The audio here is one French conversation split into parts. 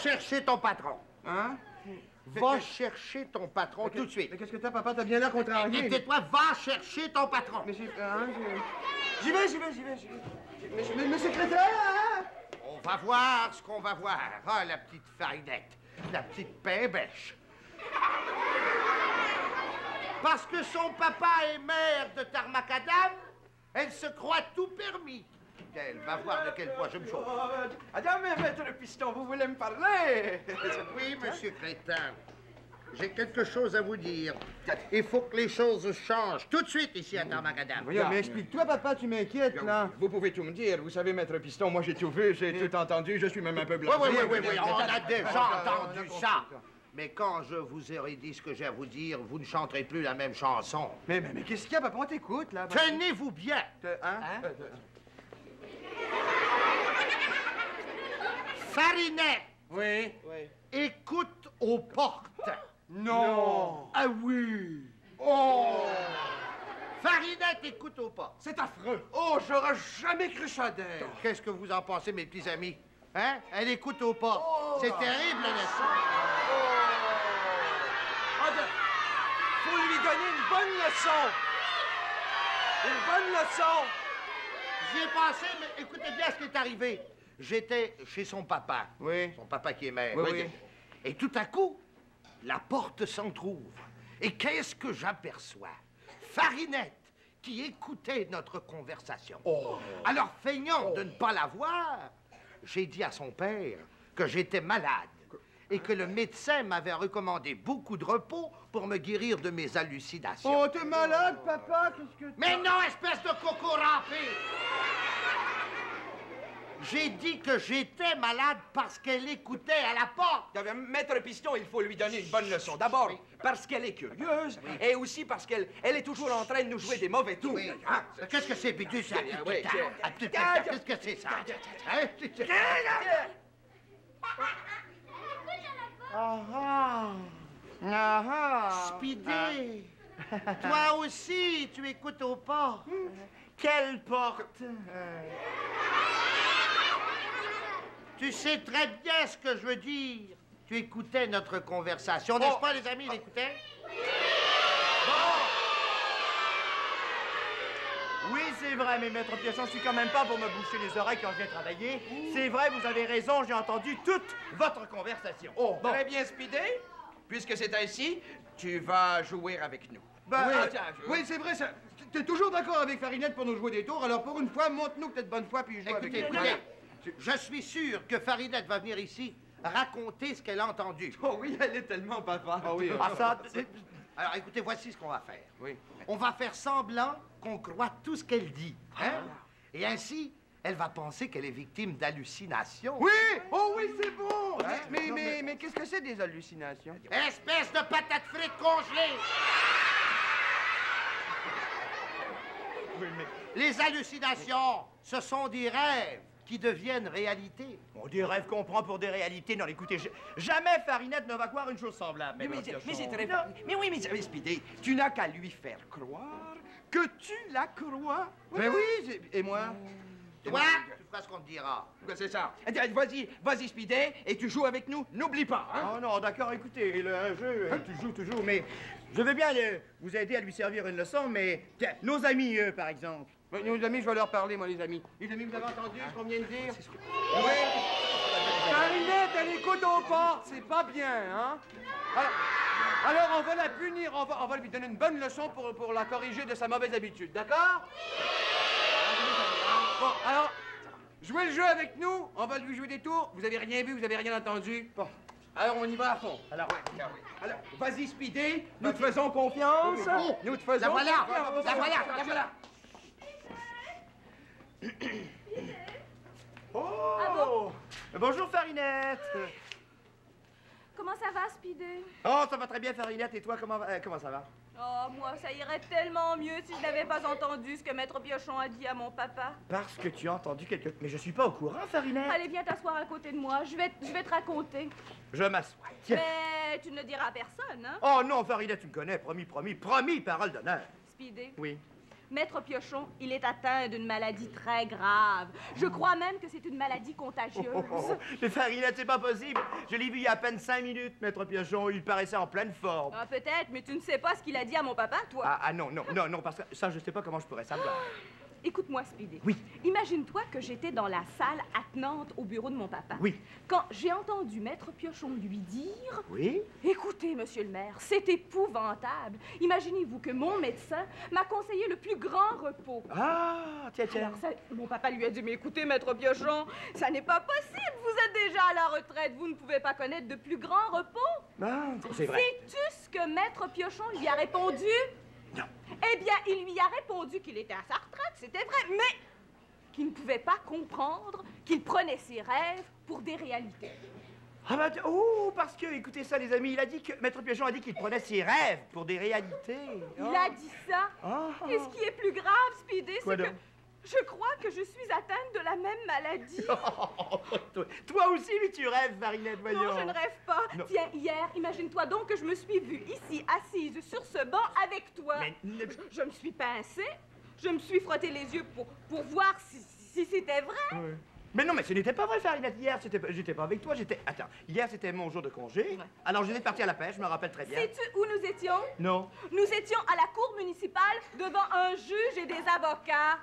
chercher ton patron. Hein? Va chercher ton patron tout de suite. Mais qu'est-ce que t'as, papa? T'as bien l'air contrarié. Et tais-toi, va chercher ton patron. Mais j'y vais. Mais le secrétaire, hein? On va voir ce qu'on va voir. Ah, la petite farinette, la petite pain-bêche. Parce que son papa est maire de Tarmacadam, elle se croit tout permis. Elle va voir de quel poids je me chauffe. Attends, mais maître Piston, vous voulez me parler? Oui, monsieur Crétin. J'ai quelque chose à vous dire. Il faut que les choses changent tout de suite ici à Tarmacadam. Voyons, mais explique-toi, papa, tu m'inquiètes, là. Vous pouvez tout me dire. Vous savez, maître Piston, moi j'ai tout vu, j'ai tout entendu, je suis même un peu blasé. Oui, on a déjà entendu ça. Mais quand je vous aurai dit ce que j'ai à vous dire, vous ne chanterez plus la même chanson. Mais qu'est-ce qu'il y a, papa? On t'écoute, là. Tenez-vous bien. Farinette. Oui. Écoute aux portes. Non. Ah oui. Oh. Farinette, écoute aux portes. C'est affreux. Oh, j'aurais jamais cru ça d'elle. Qu'est-ce que vous en pensez, mes petits amis? Hein? Elle écoute aux portes. C'est terrible, n'est-ce pas? Faut lui donner une bonne leçon. Une bonne leçon. J'y ai pensé, mais écoutez bien ce qui est arrivé. J'étais chez son papa. Oui. Son papa qui est maire. Oui. Et tout à coup, la porte s'entr'ouvre. Et qu'est-ce que j'aperçois? Farinette qui écoutait notre conversation. Alors, feignant de ne pas la voir, j'ai dit à son père que j'étais malade et que le médecin m'avait recommandé beaucoup de repos pour me guérir de mes hallucinations. Oh, t'es malade, papa? Qu'est-ce que... Mais non, espèce de coco râpé! J'ai dit que j'étais malade parce qu'elle écoutait à la porte. Maître Piston, il faut lui donner une bonne leçon. D'abord, parce qu'elle est curieuse, et aussi parce qu'elle est toujours en train de nous jouer des mauvais tours. Oui. Qu'est-ce que c'est, Bidu, ça? Oui. Qu'est-ce que c'est, ça? Hein? Speedy, toi aussi, tu écoutes aux portes. Quelle porte? Tu sais très bien ce que je veux dire. Tu écoutais notre conversation, n'est-ce pas, les amis? Il écoutait? Oui, c'est vrai, mais maître Piachon, je suis quand même pas pour me boucher les oreilles quand je viens travailler. C'est vrai, vous avez raison, j'ai entendu toute votre conversation. Très bien, Speedy. Puisque c'est ainsi, tu vas jouer avec nous. Oui, c'est vrai, t'es toujours d'accord avec Farinette pour nous jouer des tours, alors pour une fois, montre-nous que t'es de bonne foi, puis joue avec nous. Écoutez, je suis sûr que Farinette va venir ici raconter ce qu'elle a entendu. Oh oui, elle est tellement bavarde. Ah oui. Alors, écoutez, voici ce qu'on va faire. Oui. On va faire semblant qu'on croit tout ce qu'elle dit. Hein? Et ainsi, elle va penser qu'elle est victime d'hallucinations. Oui! Oh oui, c'est bon! Mais qu'est-ce que c'est des hallucinations? Espèce de patate frite congelée! Les hallucinations, ce sont des rêves qui deviennent réalité. Bon, des rêves qu'on prend pour des réalités. Non, écoutez, jamais Farinette ne va croire une chose semblable. Mais c'est très... Mais oui, mais Speedy, tu n'as qu'à lui faire croire que tu la crois. Mais oui, et moi? Toi, tu feras ce qu'on te dira. C'est ça. Vas-y, Speedy, et tu joues avec nous. N'oublie pas. Hein? Oh non, d'accord, écoutez, le jeu, tu joues toujours, mais je veux bien vous aider à lui servir une leçon, mais tiens, nos amis, eux, par exemple. Nos amis, je vais leur parler, moi, les amis. Les amis, vous avez entendu ce qu'on vient de dire? Oui. Farinette, elle écoute aux portes, c'est pas bien, hein? Alors, on va la punir, on va lui donner une bonne leçon pour la corriger de sa mauvaise habitude, d'accord? Bon, alors, jouez le jeu avec nous, on va lui jouer des tours. Vous avez rien vu, vous avez rien entendu. Bon, alors on y va à fond. Alors, vas-y, Speedy, nous te faisons confiance. Nous te faisons confiance. La voilà. Oh! Ah bon? Bonjour, Farinette. Comment ça va, Speedy? Oh, ça va très bien, Farinette. Et toi, comment ça va? Oh, moi, ça irait tellement mieux si je n'avais pas entendu ce que Maître Piochon a dit à mon papa. Parce que tu as entendu quelque... Mais je suis pas au courant, Farinette. Allez, viens t'asseoir à côté de moi. Je vais te raconter. Je m'assois. Tiens. Mais tu ne diras à personne, hein? Oh non, Farinette, tu me connais. Promis, parole d'honneur. Speedy, Oui. Maître Piochon, il est atteint d'une maladie très grave. Je crois même que c'est une maladie contagieuse. Mais Farinette, c'est pas possible. Je l'ai vu il y a à peine 5 minutes, Maître Piochon. Il paraissait en pleine forme. Ah, peut-être, mais tu ne sais pas ce qu'il a dit à mon papa, toi. Non, parce que ça, je sais pas comment je pourrais savoir. Écoute-moi, Speedy. Oui. Imagine-toi que j'étais dans la salle attenante au bureau de mon papa. Oui. Quand j'ai entendu Maître Piochon lui dire... Oui? Écoutez, monsieur le maire, c'est épouvantable. Imaginez-vous que mon médecin m'a conseillé le plus grand repos. Ah, tiens. Alors ça, mon papa lui a dit, mais écoutez, Maître Piochon, ça n'est pas possible. Vous êtes déjà à la retraite. Vous ne pouvez pas connaître de plus grand repos. Ah, c'est vrai. Sais-tu ce que Maître Piochon lui a répondu? Non. Eh bien, il lui a répondu qu'il était à sa retraite, c'était vrai, mais qu'il ne pouvait pas comprendre qu'il prenait ses rêves pour des réalités. Ah parce que, écoutez ça, les amis, il a dit que Maître Piochon a dit qu'il prenait ses rêves pour des réalités. Il a dit ça. Et ce qui est plus grave, Speedy, c'est que je crois que je suis atteinte de la même maladie. Toi aussi, mais tu rêves, Farinette, voyons. Non, je ne rêve pas. Non. Tiens, hier, imagine-toi donc que je me suis vue ici, assise sur ce banc avec toi. Mais Je me suis pincée, je me suis frotté les yeux pour voir si c'était vrai. Ouais. Mais non, mais ce n'était pas vrai, Farinette. Hier, j'étais pas avec toi, Attends, hier, c'était mon jour de congé. Ouais. Alors, j'étais parti à la pêche, je me rappelle très bien. Sais-tu où nous étions? Non. Nous étions à la cour municipale devant un juge et des avocats.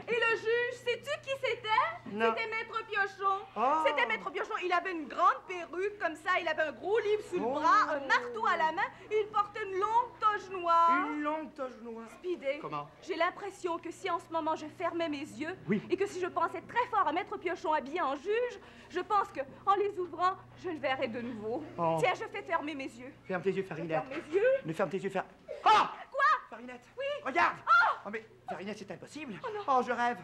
Et le juge, sais-tu qui c'était? Non. C'était Maître Piochon. Oh. C'était Maître Piochon. Il avait une grande perruque comme ça, il avait un gros livre sous le bras, un marteau à la main, et il portait une longue toge noire. Une longue toge noire. Speedy, Comment? j'ai l'impression que si en ce moment je fermais mes yeux, Oui. et que si je pensais très fort à Maître Piochon habillé en juge, je pense que en les ouvrant, je le verrais de nouveau. Oh. Tiens, je fais fermer mes yeux. Ferme tes yeux, Farinette. Ferme mes yeux. Ne ferme tes yeux, Ah! Quoi? Farinette. Oui. Regarde. Oh, mais Farinette, c'est impossible. non. Je rêve.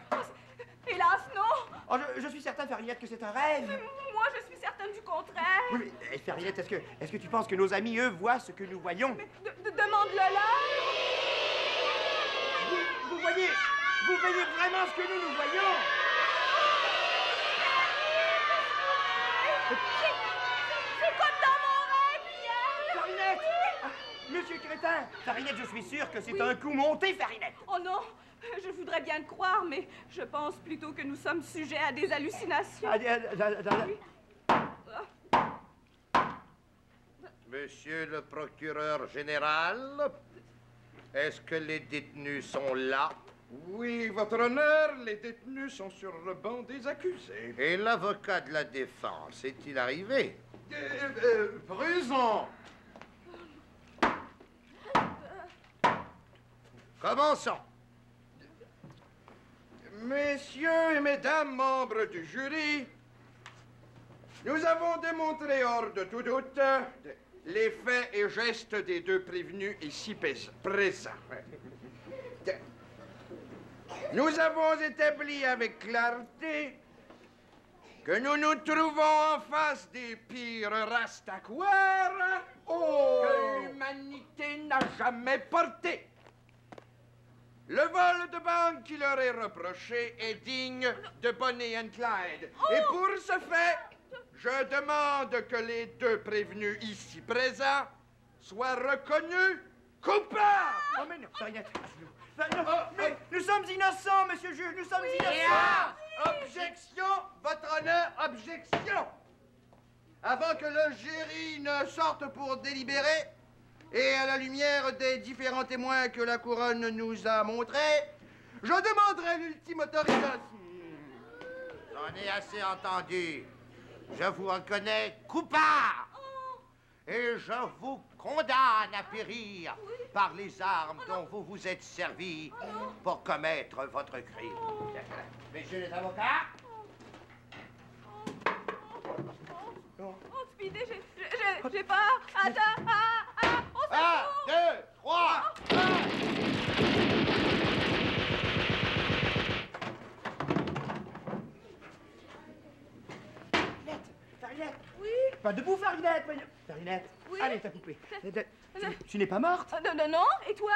Hélas, non. Oh, je suis certain, Farinette, que c'est un rêve. Moi, je suis certaine du contraire. Oui, mais Farinette, est-ce que tu penses que nos amis, eux, voient ce que nous voyons? Demande-le-leur. Vous voyez vraiment ce que nous voyons? C'est comme dans mon rêve hier. Farinette! Monsieur Crétin! Farinette, je suis sûr que c'est un coup monté, Farinette! Oh non, je voudrais bien le croire, mais je pense plutôt que nous sommes sujets à des hallucinations. Monsieur le procureur général, est-ce que les détenus sont là? Oui, votre honneur, les détenus sont sur le banc des accusés. Et l'avocat de la défense, est-il arrivé? Présent. Commençons. Messieurs et mesdames membres du jury, nous avons démontré hors de tout doute les faits et gestes des deux prévenus ici présents. Nous avons établi avec clarté que nous nous trouvons en face des pires rastaquouères que l'humanité n'a jamais portés. Le vol de banque qui leur est reproché est digne de Bonnie and Clyde. Et pour ce fait, je demande que les deux prévenus ici présents soient reconnus coupables. Oh, mais non, Farinette, mais nous sommes innocents, monsieur le juge, nous sommes innocents! Objection, votre honneur, objection! Avant que le jury ne sorte pour délibérer, et à la lumière des différents témoins que la couronne nous a montrés, je demanderai l'ultime autorisation. J'en ai assez entendu. Je vous reconnais coupable. Et je vous condamne à périr par les armes dont vous vous êtes servis pour commettre votre crime. Messieurs les avocats. Oh, Speedy, j'ai peur. Attends, on s'en 1, 2, 3, Farinette! Oui. Pas debout, Farinette! Farinette! Oui. Allez, ta poupée. Tu n'es pas morte? Non, et toi?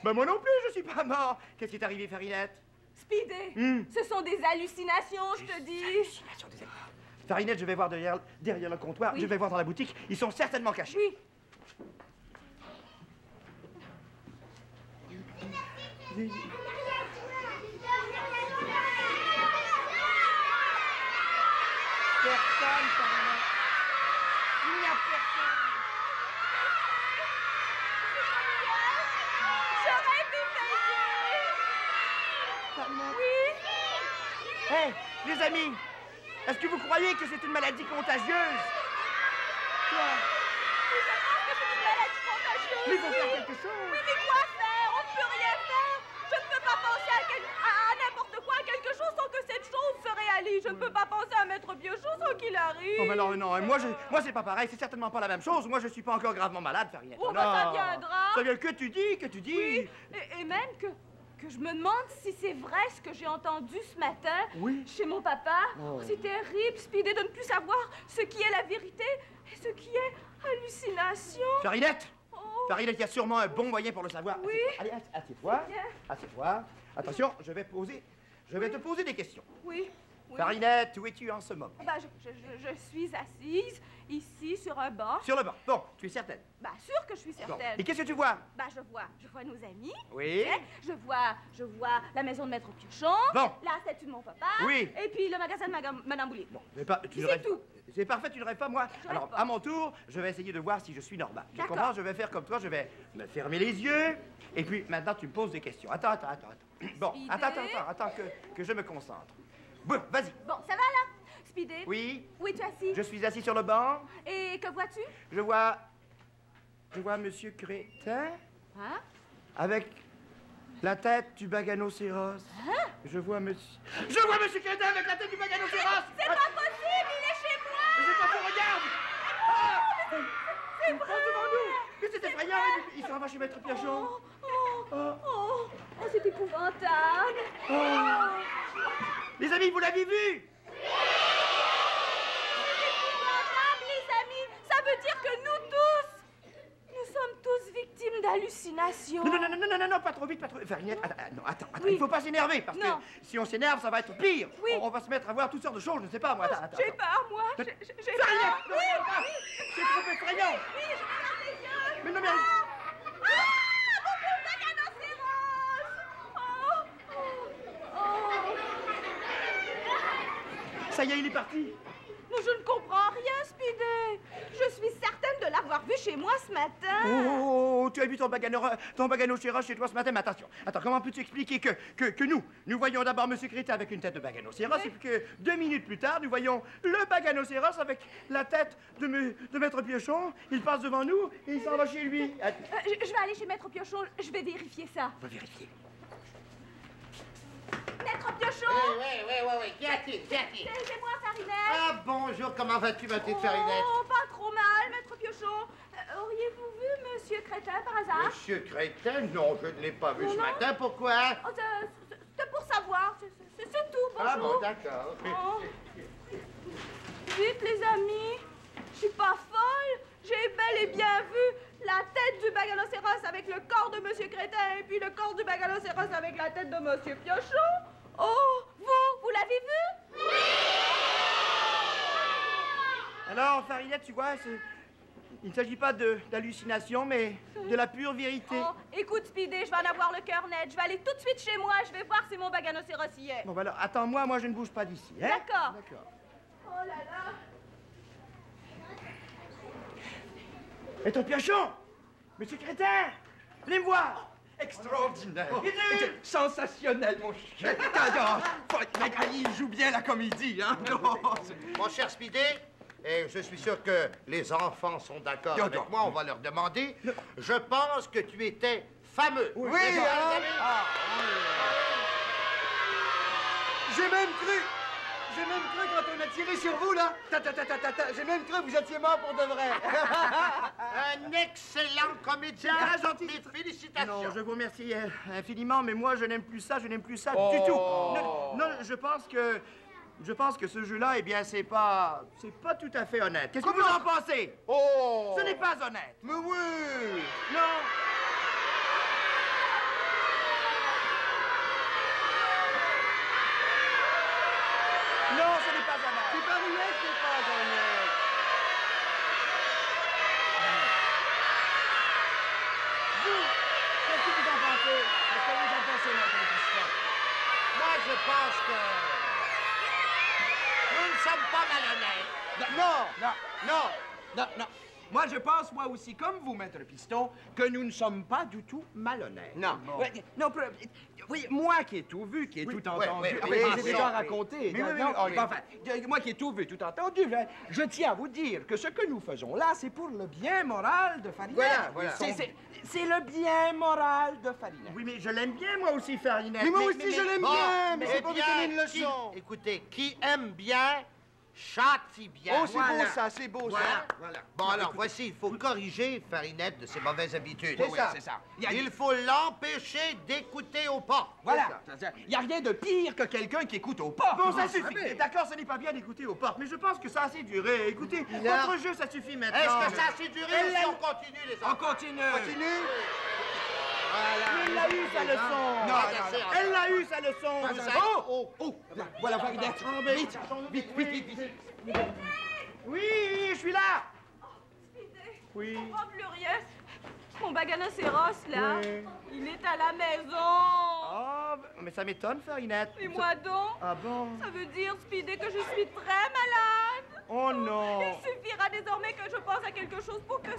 Ben moi non plus, je suis pas mort. Qu'est-ce qui est arrivé, Farinette? Speedy, ce sont des hallucinations, je te dis. Farinette, je vais voir derrière le comptoir, Oui. je vais voir dans la boutique, ils sont certainement cachés. Oui. Personne, Farinette. Il n'y a personne. J'aurais dû payer. Farinette. Oui. Hé, les amis, est-ce que vous croyez que c'est une maladie contagieuse? Quoi? Oui, je pense que c'est une maladie contagieuse. Mais il faut faire oui. quelque chose. Oui, mais quoi faire? On ne peut rien faire. Je ne peux pas penser à n'importe quoi, à quelque chose sans que cette chose se réalise. Je ne peux pas penser à Maître Piochon sans qu'il arrive. Oh, mais non, non, moi c'est pas pareil, c'est certainement pas la même chose. Moi, je suis pas encore gravement malade, Farinette. Oh, Non. bah, ça viendra. Ça vient que tu dis, Oui, et même que je me demande si c'est vrai ce que j'ai entendu ce matin Oui. chez mon papa. Oh. C'est terrible, Speedy, de ne plus savoir ce qui est la vérité et ce qui est hallucination. Farinette! Oh. Farinette, il y a sûrement un bon moyen pour le savoir. Oui. Assieds-toi. Allez, assieds-toi. Bien. Assieds-toi. Attention, je vais te poser des questions. Oui. Oui. Farinette, où es-tu en ce moment? Bah, je suis assise ici sur un banc. Sur le banc. Bon, tu es certaine? Bah, sûr que je suis Bon. certaine. Et qu'est-ce que tu vois? Bah, je vois nos amis. Oui. hein, Je vois la maison de Maître Piochon. Bon. La statue de mon papa. Oui. Et puis le magasin de Madame Boulet. Bon, mais pas, tu C'est ne rêves tout. pas. C'est parfait, tu ne rêves pas, moi. Je Alors, rêve pas. à mon tour, je vais essayer de voir si je suis normal. Tu D'accord. comprends? Je vais faire comme toi, je vais me fermer les yeux. Et puis, maintenant, tu me poses des questions. Attends. Bon, Speedy. attends, que je me concentre. Bon, vas-y. Bon, ça va là, Speedy? Oui, Où es-tu assis? je suis assis sur le banc. Et que vois-tu? Je vois Monsieur Crétin Hein? avec la tête du baganocéros. Hein? Je vois Monsieur Crétin avec la tête du baganocéros. C'est pas possible, il est chez moi! Mais c'est pas ça, regarde! Ah! C'est Il vrai! passe devant nous! Mais c'est effrayant! Il s'en va chez Maître Piochon! Oh, c'est épouvantable! Les amis, vous l'avez vu? Épouvantable, les amis! Ça veut dire que nous sommes tous victimes d'hallucinations. Non, pas trop vite, pas trop vite. Farinette, attends, Oui. il faut pas s'énerver, parce Non. que si on s'énerve, ça va être pire. Oui. On va se mettre à voir toutes sortes de choses, je ne sais pas, moi. Attends. J'ai peur, moi! J'ai Farinette, peur! ne regarde pas! C'est trop effrayant! Oui, je regarde les yeux! Mais non, mais... Mon pauvre baganocéros! Ça y est, il est parti. Mais je ne comprends rien, Speedy. Je suis certaine de l'avoir vu chez moi ce matin. Oh, tu as vu ton baganocéros chez toi ce matin, mais attention. Attends, comment peux-tu expliquer que nous voyons d'abord Monsieur Crétin avec une tête de baganocéros, Oui. et puis que 2 minutes plus tard, nous voyons le baganocéros avec la tête de Maître Piochon. Il passe devant nous et il s'en va chez lui. Je vais aller chez Maître Piochon. Je vais vérifier ça. On va vérifier. Maître Piochon! Oui. Qu'y a-t-il? C'est moi, Farinette. Ah, bonjour, comment vas-tu, ma petite Farinette? Oh, pas trop mal, Maître Piochon. Auriez-vous vu Monsieur Crétin par hasard? Monsieur Crétin? Non, je ne l'ai pas vu Non, ce non. matin. Pourquoi? Oh, c'est pour savoir. C'est tout. Bonjour. Ah bon, d'accord. Oh. Vite, les amis. Je suis pas folle. J'ai bel et bien vu la tête du baganocéros avec le corps de Monsieur Crétin et puis le corps du baganocéros avec la tête de Monsieur Piochon. Oh, vous l'avez vu? Alors, Farinette, tu vois, il ne s'agit pas d'hallucination, mais de la pure vérité. Oh, écoute, Speedy, je vais en avoir le cœur net. Je vais aller tout de suite chez moi. Je vais voir si mon baganocéros y est. Bon, bah alors, attends-moi, moi je ne bouge pas d'ici, hein? D'accord. D'accord. Oh là là. Maître Piochon! Monsieur Crétin! Venez me voir! Extraordinaire! Vite! Sensationnel, mon chien! Il joue bien la comédie, hein? Mon cher Speedy, et je suis sûr que les enfants sont d'accord Non, avec non. moi, on va leur demander. Je pense que tu étais fameux. Oui, N'est-ce pas, hein? les amis? J'ai même cru quand on a tiré sur vous, là. J'ai même cru que vous étiez mort pour de vrai. Un excellent comédien. Ah, gentil. Mes félicitations. Non, je vous remercie infiniment, mais moi je n'aime plus ça du Oh. tout. Non, je pense que ce jeu-là, eh bien, c'est pas tout à fait honnête. Qu'est-ce que vous en pensez? Oh! Ce n'est pas honnête. Mais oui! Non. Non, ce n'est pas honnête. C'est Farinette qui est pas honnête. Vous, qu'est-ce que vous en pensez? Qu'est-ce que vous en pensez, pense que nous ne sommes pas malhonnêtes. Non. Moi, je pense, moi aussi, comme vous, Maître Piston, que nous ne sommes pas du tout malhonnêtes. Non. Ouais, non, oui, moi qui ai tout vu, qui ai tout entendu, oui, enfin, oui, j'ai oui, déjà oui. raconté. Oui, oui, non, oui. enfin, moi qui ai tout vu, tout entendu, je tiens à vous dire que ce que nous faisons là, c'est pour le bien moral de Farinette. Voilà. C'est le bien moral de Farinette. Oui, mais je l'aime bien, moi aussi, Farinette. Mais moi aussi, je l'aime Bon, bien, mais eh c'est pour lui bien, donner une leçon. Écoutez, qui aime bien, châtie bien. Oh, c'est beau ça, c'est beau ça. Voilà. Bon, alors, voici, il faut corriger Farinette de ses mauvaises habitudes. C'est ça. Il faut l'empêcher d'écouter aux portes. Voilà. Il n'y a rien de pire que quelqu'un qui écoute au portes. Bon, ça vous suffit. savez. D'accord, ce n'est pas bien d'écouter aux portes, mais je pense que ça a assez duré. Écoutez, Là. votre jeu, ça suffit maintenant. Est-ce que ça a assez duré ou si on continue, les On enfants? continue. Elle l'a eu, sa leçon. Non. Elle l'a eu, sa leçon. Vous avez- Oh! Voilà, Farinette. Vite. Oui, je suis là. Speedy. Oui. Oh, plus rien. Mon baganocéros, là, Oui. il est à la maison. Oh, mais ça m'étonne, Farinette. Et moi donc, Ah bon? ça veut dire, Speedy, que je suis très malade. Oh non. Il suffira désormais que je pense à quelque chose pour que ce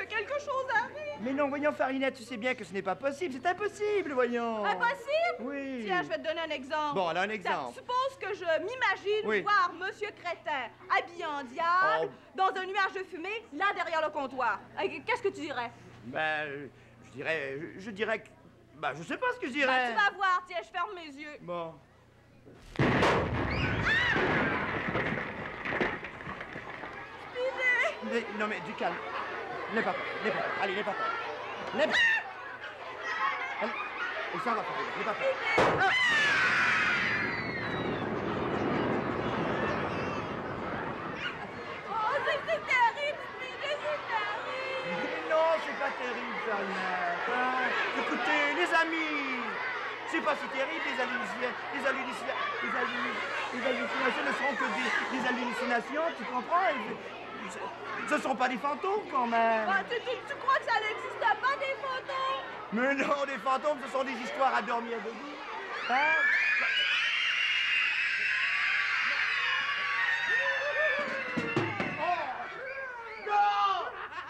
quelque chose arrive. Mais non, voyons, Farinette, tu sais bien que ce n'est pas possible. C'est impossible, voyons. Impossible? Oui. Tiens, je vais te donner un exemple. Bon, alors un Tiens, exemple. suppose que je m'imagine Oui. voir Monsieur Crétin habillé en diable, dans un nuage de fumée, là derrière le comptoir. Qu'est-ce que tu dirais? Ben, je dirais que... Ben, je sais pas ce que je Ben, dirais. tu vas voir, tiens, je ferme mes yeux. Bon. Non, mais du calme. N'aie pas peur, Allez, n'aie pas peur. N'aie pas... Allez, il s'en va, Farinette, n'aie pas peur. Oh, c'est terrible, Speedy, c'est terrible. Mais non, c'est pas terrible, Farinette. Hein? Écoutez, les amis, c'est pas si terrible, les hallucinations ne seront que des hallucinations, tu comprends? Ce sont pas des fantômes, quand même. Ah, tu crois que ça n'existe pas, des photos? Mais non, des fantômes, ce sont des histoires à dormir debout. Hein?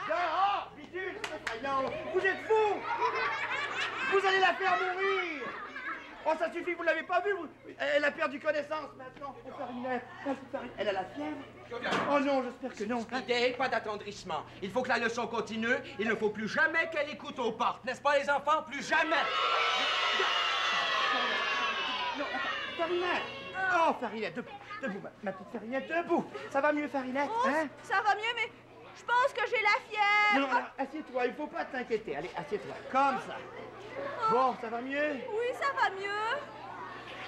Dehors! Bidule, c'est effrayant! Vous êtes fous! Vous allez la faire mourir! Oh, ça suffit, vous l'avez pas vu? Elle a perdu connaissance maintenant. Oh, Farinette, elle a la fièvre? Oh non, j'espère que non. Idée, pas d'attendrissement. Il faut que la leçon continue. Il ne faut plus jamais qu'elle écoute aux portes. N'est-ce pas, les enfants? Plus jamais! Non, attends, Farinette! Oh, Farinette, debout, ma petite Farinette, debout! Ça va mieux, Farinette, Oh, hein? ça va mieux, mais je pense que j'ai la fièvre. Non, alors, assieds-toi, il faut pas t'inquiéter. Allez, assieds-toi, comme ça. Bon, ça va mieux? Oui, ça va mieux.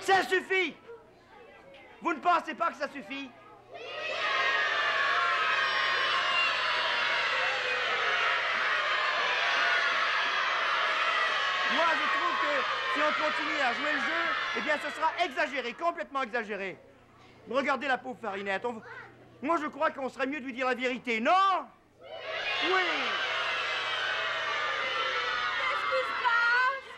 Ça suffit! Vous ne pensez pas que ça suffit? Moi, je trouve que si on continue à jouer le jeu, eh bien, ce sera exagéré, complètement exagéré. Regardez la pauvre Farinette. Moi, je crois qu'on serait mieux de lui dire la vérité, non? Oui! Qu'est-ce qui se passe?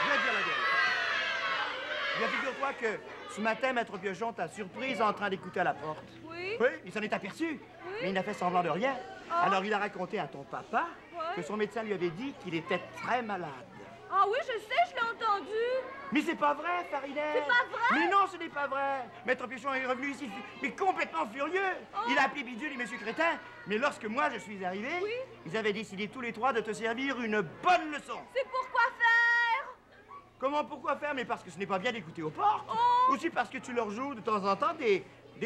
Je vais te dire la vérité. Bien, figure-toi que ce matin, Maître Piochon t'a surprise en train d'écouter à la porte. Oui. Oui, il s'en est aperçu. Mais il n'a fait semblant de rien. Ah. Alors il a raconté à ton papa Ouais. que son médecin lui avait dit qu'il était très malade. Ah oui, je sais, je l'ai entendu. Mais c'est pas vrai, Farinette. C'est pas vrai? Mais non, ce n'est pas vrai. Maître Piochon est revenu ici, mais complètement furieux. Oh. Il a appelé Bidule et Monsieur Crétin. Mais lorsque moi je suis arrivé, Oui. ils avaient décidé tous les trois de te servir une bonne leçon. C'est pourquoi faire? Comment, pourquoi faire? Mais parce que ce n'est pas bien d'écouter aux portes. Oh. Aussi parce que tu leur joues de temps en temps des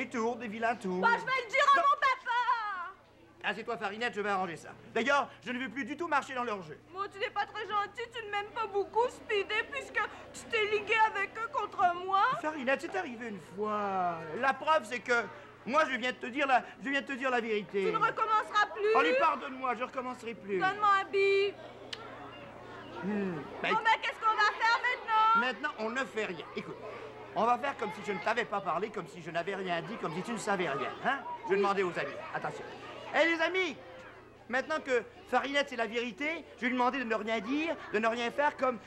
tours, des vilains tours. Bah, je vais le dire à mon papa. Assieds-toi, Farinette, je vais arranger ça. D'ailleurs, je ne veux plus du tout marcher dans leur jeu. Bon, tu n'es pas très gentil, tu ne m'aimes pas beaucoup, Speedy, puisque tu t'es ligué avec eux contre moi. Farinette, c'est arrivé une fois. La preuve, c'est que moi, je viens de te dire la vérité. Tu ne recommenceras plus. Oh, lui, pardonne-moi, je recommencerai plus. Donne-moi un billet. Ben, Bon, ben, qu'est-ce qu'on va faire maintenant? maintenant, on ne fait rien. Écoute, on va faire comme si je ne t'avais pas parlé, comme si je n'avais rien dit, comme si tu ne savais rien. Hein? Je vais demander aux amis. Attention. Hé, les amis! Maintenant que Farinette, c'est la vérité, je vais lui demander de ne rien dire, de ne rien faire comme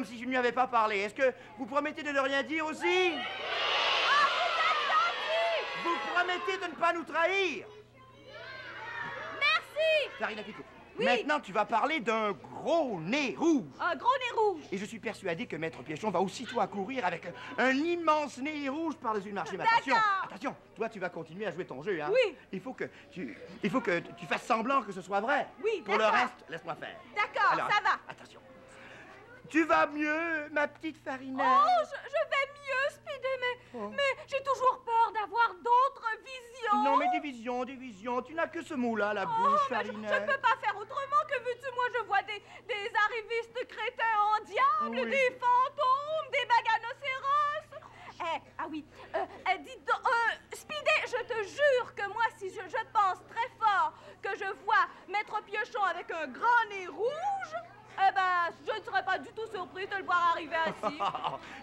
si je ne lui avais pas parlé. Est-ce que vous promettez de ne rien dire aussi? Ah, vous êtes gentil! Vous promettez de ne pas nous trahir? Merci! Farinette, écoute. Oui. Maintenant, tu vas parler d'un gros nez rouge. Un gros nez rouge. Et je suis persuadé que Maître Piéchon va aussitôt accourir avec un immense nez rouge par-dessus le marché. Mais attention, D'accord. attention, toi, tu vas continuer à jouer ton jeu, hein? Oui. Il faut que tu fasses semblant que ce soit vrai. Oui, Pour le d'accord. reste, laisse-moi faire. D'accord, Alors, ça va. Attention. Tu vas mieux, ma petite Farinette? Oh, je vais mieux, Speedy, mais j'ai toujours peur d'avoir d'autres visions. Non, mais des visions. Tu n'as que ce mot-là à la bouche, mais je Farinette. ne peux pas faire autrement que veux-tu. Moi, je vois des arrivistes crétins en diable, Oui. des fantômes, des baganocéros. Ah oui, dis donc, Speedy, je te jure que moi, si je pense très fort que je vois Maître Piochon avec un grand nez rouge, eh ben, je ne serais pas du tout surprise de le voir arriver ainsi.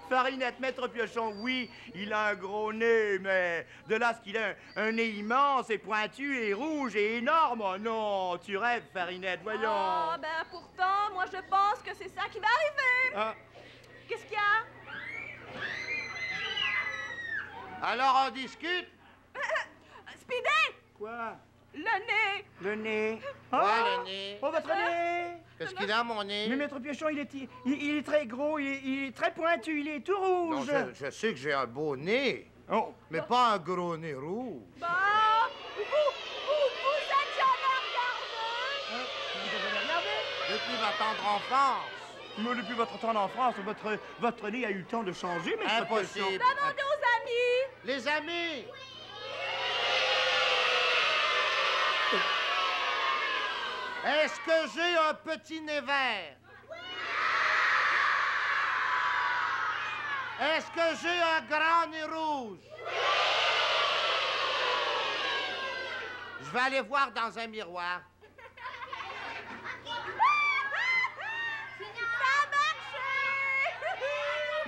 Farinette, Maître Piochon, oui, il a un gros nez, mais de là à ce qu'il a un nez immense et pointu et rouge et énorme, oh non, tu rêves, Farinette, voyons. Ah, ben pourtant, moi, je pense que c'est ça qui va arriver. Ah, Qu'est-ce qu'il y a? Alors on discute? Speedy! quoi? Le nez! Le nez. Quoi, Ah, le nez? Oh, votre nez. Qu'est-ce qu'il a, mon nez? Mais Maître Piochon, il est très gros, il est très pointu, il est tout Non, rouge. je sais que j'ai un beau nez, Oh, mais pas un gros nez rouge. Bah, vous êtes jamais regardé! vous avez regardé? Depuis ma tendre enfance. Mais depuis votre temps en France, votre nez a eu le temps de changer, Maître Impossible. Piochon. Demandez aux amis! Les amis! Est-ce que j'ai un petit nez vert? Est-ce que j'ai un grand nez rouge? Je vais aller voir dans un miroir. Ça a marché!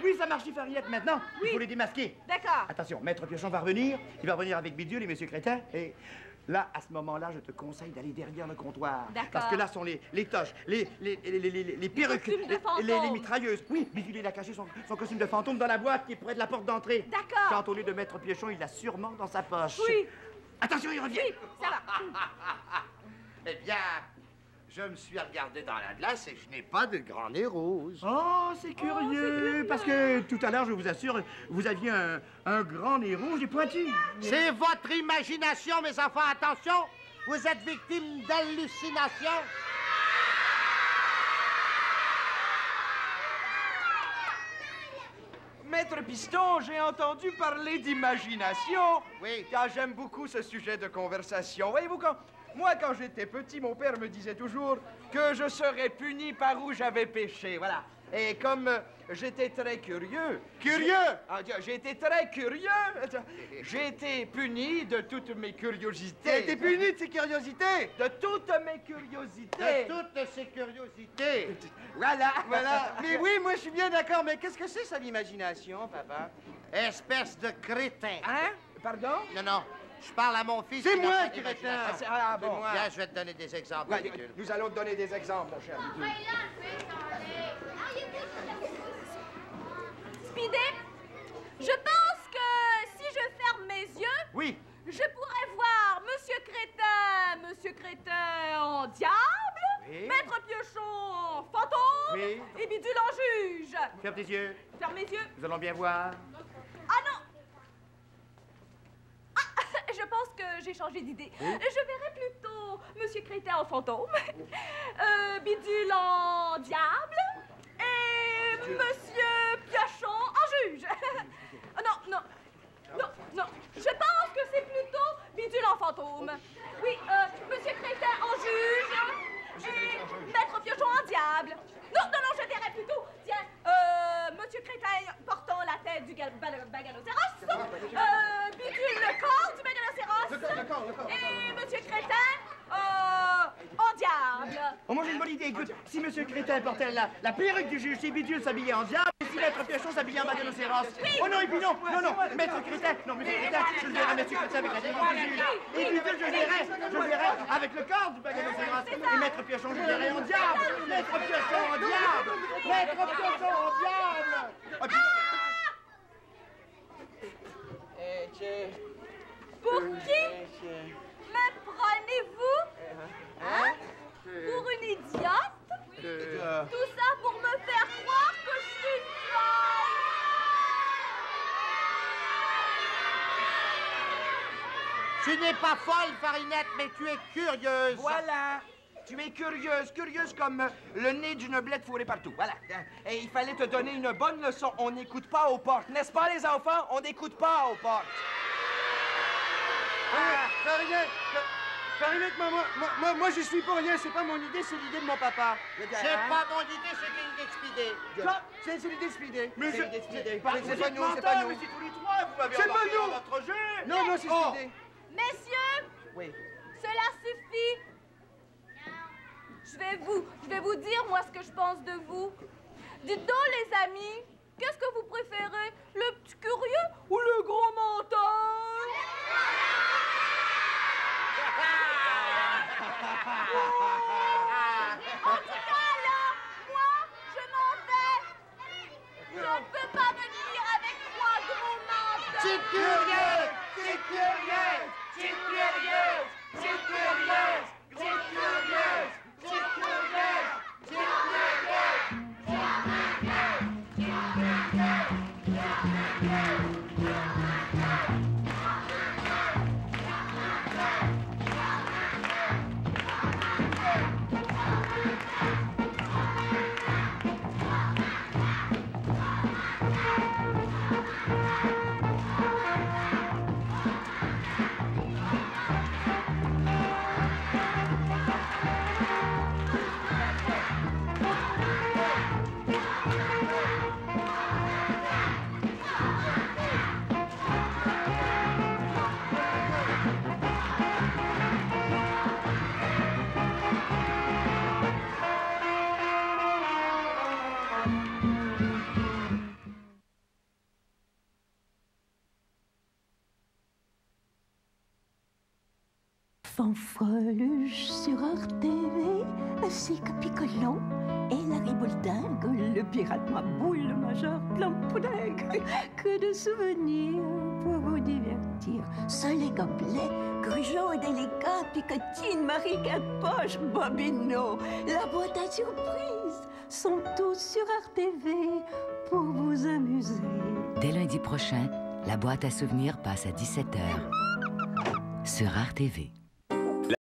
Oui, ça marche, Farinette, maintenant. Oui. Il faut les démasquer. D'accord. Attention, Maître Piochon va revenir. Il va revenir avec Bidule et Monsieur Crétin. Et là, à ce moment-là, je te conseille d'aller derrière le comptoir. D'accord. Parce que là sont les toches, les perruques, costumes de fantômes. les mitrailleuses. Oui, Bidule, il a caché son costume de fantôme dans la boîte qui est près de la porte d'entrée. D'accord. Quant au nez de Maître Piochon, il l'a sûrement dans sa poche. Oui. Attention, il revient. Oui, ça va. Eh bien, je me suis regardé dans la glace et je n'ai pas de grand nez rouge. Oh, c'est curieux, parce que tout à l'heure, je vous assure, vous aviez un grand nez rouge et pointu. C'est votre imagination, mes enfants. Attention, vous êtes victimes d'hallucinations. Maître Piston, j'ai entendu parler d'imagination. Oui. Car j'aime beaucoup ce sujet de conversation. Voyez-vous, quand j'étais petit, mon père me disait toujours que je serais puni par où j'avais péché. Voilà. Et comme j'étais très curieux... J'ai été très curieux. J'ai été puni de toutes mes curiosités. T'as été puni de ces curiosités. De toutes mes curiosités. De toutes ces curiosités. Voilà. Voilà. Mais oui, moi, je suis bien d'accord, mais qu'est-ce que c'est, ça, l'imagination, papa? Espèce de crétin. Hein? Pardon? Non, je parle à mon fils. C'est qui n'a moi, pas crétin. d'imagination. Ah bon. Viens, je vais te donner des exemples. Ouais, ridicule. nous allons te donner des exemples, mon cher. Speedy, je pense que si je ferme mes yeux, Oui. je pourrais voir Monsieur Crétin en diable, Oui. Maître Piochon en fantôme Oui. et Bidule en juge. Ferme tes yeux. Ferme mes yeux. Nous allons bien voir. Ah non! Ah, je pense que j'ai changé d'idée. Je verrai plutôt Monsieur Crétin en fantôme, Bidule en diable et Monsieur Piochon en juge. Non. Je pense que c'est plutôt Bidule en fantôme. Oui, Monsieur Crétin en juge et Maître Piochon en diable. Non, je verrai plutôt, tiens, Monsieur Crétin portant la tête du baganocéros, Bidule le corps du baganocéros, et Monsieur Crétin en diable. Oh, moi, j'ai une bonne idée. Écoute, si Monsieur Crétin portait la perruque du juge, si Bidule s'habillait en diable, si Maître Piochon s'habillait en baganoséros. Oh non, et puis non, Maître Crétin, non, Monsieur Crétin, je le verrai, Monsieur Crétin, avec la tête du juge. Et puis je le verrai avec le corps du baganoséros. Et Maître Piochon, je le verrai en diable. Maître Piochon en diable. Maître Piochon en diable. Pour qui me prenez-vous? Hein? Pour une idiote? Tout ça pour me faire croire que je suis une folle! Tu n'es pas folle, Farinette, mais tu es curieuse. Voilà. Tu es curieuse comme le nez d'une blette fourrée partout. Voilà. Et il fallait te donner une bonne leçon. On n'écoute pas aux portes. N'est-ce pas, les enfants? On n'écoute pas aux portes. Farinette, moi, j'y suis pour rien. C'est pas mon idée, c'est l'idée de mon papa. C'est pas mon idée, c'est l'idée de Speedy. C'est l'idée de Speedy. C'est l'idée de Speedy. C'est pas nous, c'est pas nous. Mais c'est tous les trois, vous m'avez C'est pas embarqué nous. dans votre jeu. Non, c'est Speedy. Messieurs, Oui. cela suffit. Je vais vous dire, moi, ce que je pense de vous. Dites donc, les amis, qu'est-ce que vous préférez? Le petit curieux ou le gros menteur? En tout cas, là, moi, je m'en vais. Je ne peux pas venir avec 3 gros menteurs. C'est curieux. Fanfreluche sur RTV, ainsi que Piccolo et la Ribouledingue, le pirate Maboule, le major Plampoulingue. Que de souvenirs pour vous divertir. Soleil Gobelet, Grugeot et Délicat, Picotine, Marie Quatre-Poches, Bobino, la boîte à surprise sont tous sur RTV pour vous amuser. Dès lundi prochain, la boîte à souvenirs passe à 17h sur RTV.